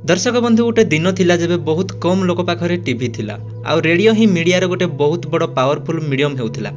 दर्शक बंधु गोटे दिन थिला जेबे बहुत कम लोक पाखरे टीवी थिला आउ रेडियो ही मीडिया गोटे बहुत बड़ पावरफुल मीडियम हेउथिला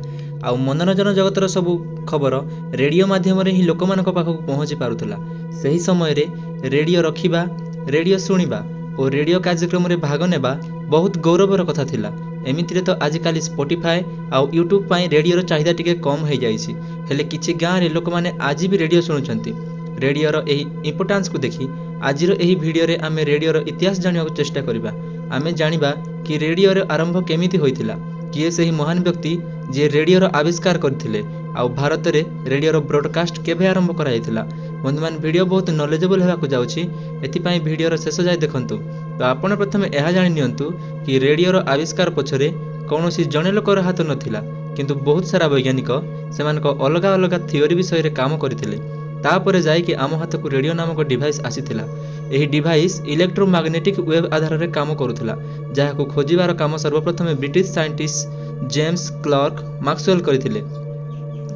आउ मनोरंजन जगतर सब खबर रेडियो माध्यम ही लोक मानक पाखक पहुँची पारुथिला। सही समय रे रेडियो रखिबा, रेडियो सुनिबा और रेडियो कार्यक्रम रे भाग नेबा बहुत गौरवर कथा थिला। एमितिरे तो आजिकाली स्पॉटिफाई आउ यूट्यूब पाई रेडियो चाहिदा टिके कम हो जाइछि, हेले किछि गाँव रे लोक माने आज भी रेडियो शुणुचंती। रेडियोर एही इंपोर्टेंस को देखि आजिर एही वीडियो रे आमे रेडियोर इतिहास जानिबा चेष्टा करिबा। आमे जानिबा कि रेडियोर आरंभ केमिति होइथिला, किए सेही महान व्यक्ति जे रेडियोर आविष्कार करथिले आउ भारत रे रेडियोर ब्रॉडकास्ट केबे आरंभ कराइथिला। बंधुमान वीडियो बहुत नॉलेजेबल हेबाकु जाउछि, एथिपाई वीडियोर शेष जाय देखंतु। तो आपण प्रथमे एहा जानि नियंतु कि रेडियोर आविष्कार पछरे कौनसी जणे लोकर हाथ नथिला, किंतु बहुत सारा वैज्ञानिक सेमानक अलगा अलगा थियोरी विषय रे काम करथिले। तापर जाय कि आम हाथ को रेडियो नामक डिवाइस आसीथिला। एही डिवाइस इलेक्ट्रोमैग्नेटिक वेव आधार रे काम करुथिला, जाहाकु खोजिबार काम सर्वप्रथमे British scientist James Clerk Maxwell करथिले।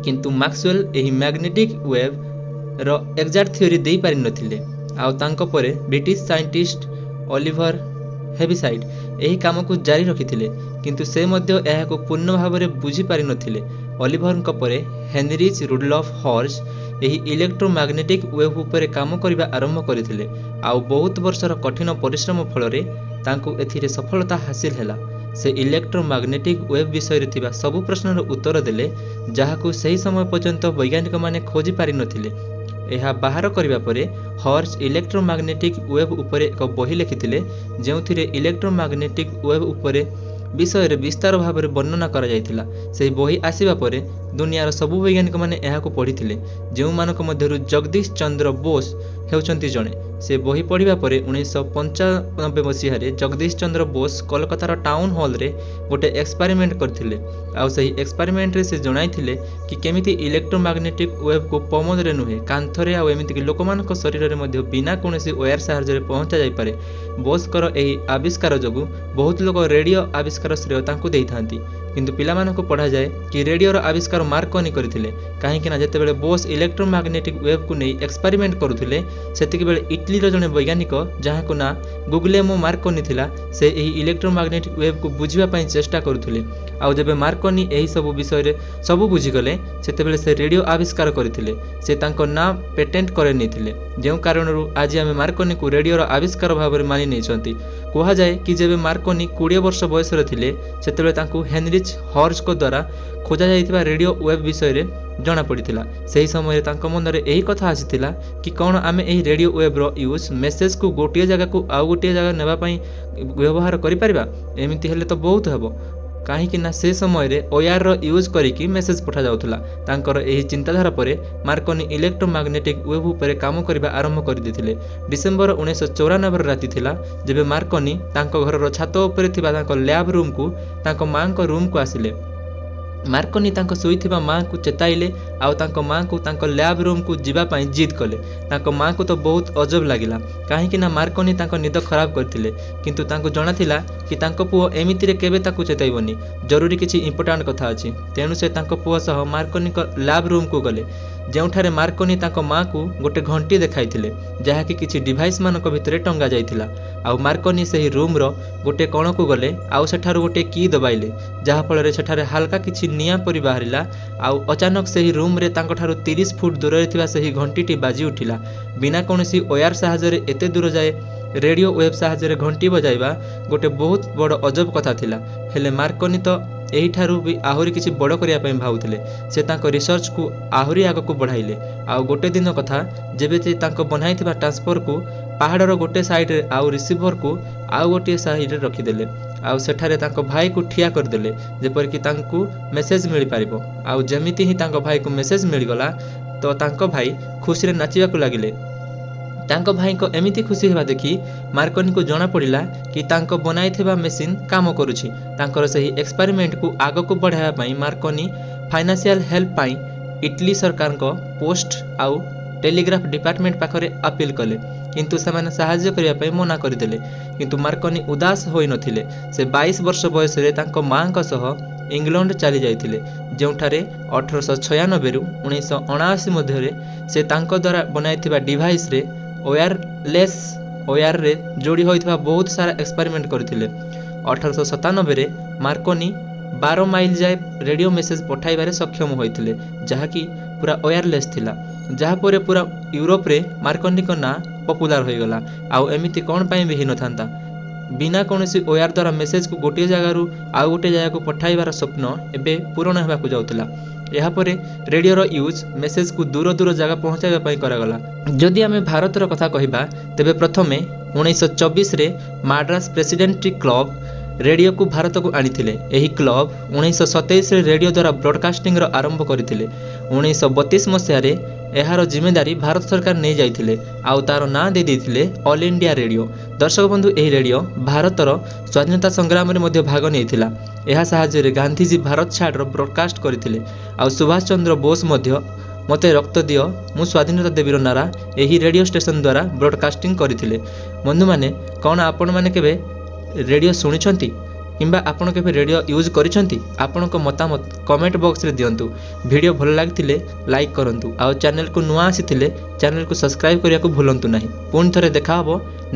किंतु मैक्सवेल एही मैग्नेटिक वेव रो एक्जैक्ट थियोरी देई पारि नथिले। आउ तांको परे ब्रिटिश साइंटिस्ट ओलिवर हेविसाइड एही काम को जारी रखिथिले, किंतु से मध्य एहाको पूर्ण भाव में बुझी पारि नथिले। ओलिभरଙ୍କ परे हेनरिच रुडलफ हॉर्स एही इलेक्ट्रोमैग्नेटिक वेव उपरे काम करिबा आरंभ करथिले। आउ बहुत वर्षर कठिन परिश्रम फल रे तांको एथिरे सफलता हासिल हैला। से इलेक्ट्रोमैग्नेटिक वेव विषय रे थिबा सब प्रश्नर उत्तर देले, जाहाकु सही समय पर्यंत वैज्ञानिक माने खोजी पारि नथिले। एहा बाहर करिबा परे हॉर्स इलेक्ट्रोमैग्नेटिक वेव उपरे एक बही लिखिथिले, जेउथिरे इलेक्ट्रोमैग्नेटिक वेव उपरे विषय रे विस्तार भाव में वर्णना करा जायथिला। सेही बही आसीबा परे दुनियार सबु वैज्ञानिक माने एहाको पढ़िथिले, जेउ मानक मध्यरु जगदीश चंद्र बोस हेउचंती जणे। से बही पढ़िबा परे 1995 मसीह रे जगदीश चंद्र बोस कोलकातार टाउन हॉल रे गोटे एक्सपेरिमेंट करथिले। आउ सही एक्सपेरिमेंट रे से जणाइथिले कि केमिति इलेक्ट्रोमैग्नेटिक वेव को पवन रे नुहे कांथरे आउ एमिति कि लोकमानक शरीर रे मध्ये बिना कोनोसी वायर सहायता रे पहुंचा जाय पारे। बोस कर एही आविष्कार जगु बहुत लोक रेडियो आविष्कार श्रेय तांको देइथांती, किंतु पिलामानक पढ़ा जाए कि रेडियोर आविष्कार मार्कोनी करथिले। काहेकि ना जेतेबेले बोस इलेक्ट्रोमैग्नेटिक वेव को नहीं एक्सपेरिमेंट करुथिले, सेतिके बेले इटलीर जने वैज्ञानिक जहाको ना गुगुलेमो मार्कोनी थिला, से एही इलेक्ट्रोमैग्नेटिक वेव को बुझिबा पई चेष्टा करुथिले। आउ जेबे मार्कोनी एही सब विषय रे सब बुझी गले, सेतेबेले से रेडियो आविष्कार करथिले। से तांको ना पेटेंट करे नैथिले, जेउ कारणरू आज आमे मार्कोनी को रेडियोर आविष्कार भाव में मानि नैछंती। कहा जाए कि जेबे मार्कोनी 20 वर्ष बयस रे थिले, सेतेबेले तांको हेनरिच हॉर्स को द्वारा खोजा जाइथिबा रेडियो वेव विषय रे जणा पड़िथिला। सही समय तांको मन रे एही कथा आसीथिला कि कौन आमे एही रेडियो वेव रो यूज मेसेज को गोटिए जगह को आउ गोटिए जगह नेबा पई व्यवहार करि परिबा। एमिति हेले तो बहुत हेबो, काहेकि ना से समय रे ओआर रो यूज करिकि मेसेज पठा जाउथला। तांकर एही चिंताधारा परे मार्कोनी इलेक्ट्रोमैग्नेटिक वेव उपरे काम करिबा आरंभ करि दिथिले। डिसेंबर 1994 राति थिला जेबे मार्कोनी तांको घर रो छात उपरे थिबा तांको लैब रूम को तांको मां को रूम को आसिले। मार्कोनी तांको सोईथिबा मां को चेताइले आउ तांको मां को तांको लैब रूम को जीवा पई जिद कले। तांको मां को तो बहुत अजब लागिला, काहेकि ना मार्कोनी तांको निद खराब करथिले, किंतु तांको जणा थिला कि तांको पुओ एमिति रे केबे ताकू चेताइबनी, जरूरी किछि इंपोर्टेंट कथा अछि। तेनु से तांको पुओ सह मार्कोनी को लैब रूम को गले, जेउठारे मार्कोनी तांको मां को गोटे घंटी देखाइथिले, जहा कि किछि डिवाइस मानक भितरे टंगा जाइथिला। आउ मार्कोनी सही रूम रो गोटे कोण को गले आउ सेठारो गोटे की दबाइले, जहा फल रे सेठारे हल्का किछि निया परि बाहरिला। आउ अचानक सही रूम रे तांको ठारो 30 फुट दूर रे थिबा सही घंटीटी बाजी उठिला। बिना कोनोसी वायर सहायता रे एते दूर जाए रेडियो वेव सहायता रे घंटी बजाइबा गोटे बहुत बड़ अजब कथा थिला। हेले मार्कोनी तो एही ठारू भी आहुरी किछि बड़ करिया पई भाउथिले। से तांको रिसर्च को आहुरी आगो को बढ़ाइले। आउ गोटे दिन कथा जेबे से तांको बनाइथिबा ट्रांसफर को पहाड़र गोटे साइड रे आउ रिसीवर को आउ गोटे साइड रे रखी देले। आउ सेठारे तांको भाई को ठिया कर देले, जेपर कि तांको मेसेज मिल पारिबो। आउ जेमिति ही तांको भाई को मेसेज मिल गला, तो तांको भाई खुशी रे नाचिबा को लागिले। तांको भाई को एमिति खुशी हेबा देखि मार्कोनी को जणा पड़िला कि तांको बनाइथिबा मेसिन काम करूछि। तांकर सही एक्सपेरिमेंट को आगो को बढ़ावा पई मार्कोनी फाइनेंशियल हेल्प पई इटली सरकार को पोस्ट आउ टेलीग्राफ डिपार्टमेंट पाखरे अपील कले, किंतु सेमाने सहायता करिया पई मना करदेले। किंतु मार्कोनी उदास होई नथिले। से 22 वर्ष बयस रे तांको मां को सह इंग्लैंड चली जाइथिले, जेउठारे 1896 रु 1979 मध्य रे से तांको द्वारा बनाइथिबा डिवाइस रे वायरलेस ଓୟାରରେ ଯୋଡ଼ି ହୋଇଥିବା ବହୁତ ସାରା ଏକ୍ସପେରିମେଣ୍ଟ କରିଥିଲେ। 1897ରେ ମାର୍କୋନି 12 ମାଇଲ ଯାଏ ରେଡ଼ିଓ ମେସେଜ ପଠାଇବାରେ ସକ୍ଷମ ହୋଇଥିଲେ, ଯାହାକି ପୁରା ଓୟାରଲେସ୍ ଥିଲା। ଯାହାପରେ ପୁରା ୟୁରୋପରେ ମାର୍କୋନିଙ୍କ ନାଁ ପପୁଲାର ହୋଇଗଲା। ଆଉ ଏମିତି କ'ଣ ପାଇଁ ବି ହେଇନଥାନ୍ତା, ବିନା କୌଣସି ଓୟାର ଦ୍ୱାରା ମେସେଜକୁ ଗୋଟିଏ ଜାଗାରୁ ଆଉ ଗୋଟିଏ ଜାଗାକୁ ପଠାଇବାର ସ୍ୱପ୍ନ ଏବେ ପୂରଣ ହେବାକୁ ଯାଉଥିଲା। ଏହାପରେ ରେଡ଼ିଓର ୟୁଜ୍ ମେସେଜକୁ ଦୂର ଦୂର ଜାଗା ପହଞ୍ଚାଇବା ପାଇଁ କରାଗଲା। ଯଦି ଆମେ ଭାରତର କଥା କହିବା, ତେବେ ପ୍ରଥମେ 1924ରେ ମାଡ୍ରାସ ପ୍ରେସିଡେଣ୍ଟ୍ରି କ୍ଲବ ରେଡ଼ିଓକୁ ଭାରତକୁ ଆଣିଥିଲେ। ଏହି କ୍ଲବ 1927ରେ ରେଡ଼ିଓ ଦ୍ୱାରା ବ୍ରଡକାଷ୍ଟିଂର ଆରମ୍ଭ କରିଥିଲେ। 1932 ମସିହାରେ ଏହାର ଜିମ୍ମେଦାରୀ ଭାରତ ସରକାର ନେଇଯାଇଥିଲେ ଆଉ ତାର ନାଁ ଦେଇଥିଲେ ଅଲ୍ ଇଣ୍ଡିଆ ରେଡ଼ିଓ। ଦର୍ଶକ ବନ୍ଧୁ, ଏହି ରେଡ଼ିଓ ଭାରତର ସ୍ୱାଧୀନତା ସଂଗ୍ରାମରେ ମଧ୍ୟ ଭାଗ ନେଇଥିଲା। ଏହା ସାହାଯ୍ୟରେ ଗାନ୍ଧୀଜୀ ଭାରତ ଛାଡ଼ର ବ୍ରଡକାଷ୍ଟ କରିଥିଲେ। ଆଉ ସୁଭାଷ ଚନ୍ଦ୍ର ବୋଷ ମଧ୍ୟ ମୋତେ ରକ୍ତ ଦିଅ ମୁଁ ସ୍ୱାଧୀନତା ଦେବୀର ନାରା ଏହି ରେଡ଼ିଓ ଷ୍ଟେସନ ଦ୍ୱାରା ବ୍ରଡକାଷ୍ଟିଂ କରିଥିଲେ। ବନ୍ଧୁମାନେ, କ'ଣ ଆପଣମାନେ କେବେ ରେଡ଼ିଓ ଶୁଣିଛନ୍ତି କିମ୍ବା ଆପଣ କେବେ ରେଡ଼ିଓ ୟୁଜ୍ କରିଛନ୍ତି? ଆପଣଙ୍କ ମତାମତ କମେଣ୍ଟ ବକ୍ସରେ ଦିଅନ୍ତୁ। ଭିଡ଼ିଓ ଭଲ ଲାଗିଥିଲେ ଲାଇକ୍ କରନ୍ତୁ ଆଉ ଚ୍ୟାନେଲକୁ ନୂଆ ଆସିଥିଲେ ଚ୍ୟାନେଲକୁ ସବସ୍କ୍ରାଇବ୍ କରିବାକୁ ଭୁଲନ୍ତୁ ନାହିଁ। ପୁଣି ଥରେ ଦେଖା ହେବ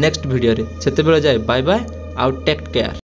ନେକ୍ସଟ ଭିଡ଼ିଓରେ। ସେତେବେଳେ ଯାଏ ବାଏ ବାଏ ଆଉ ଟେକ୍ କେୟାର।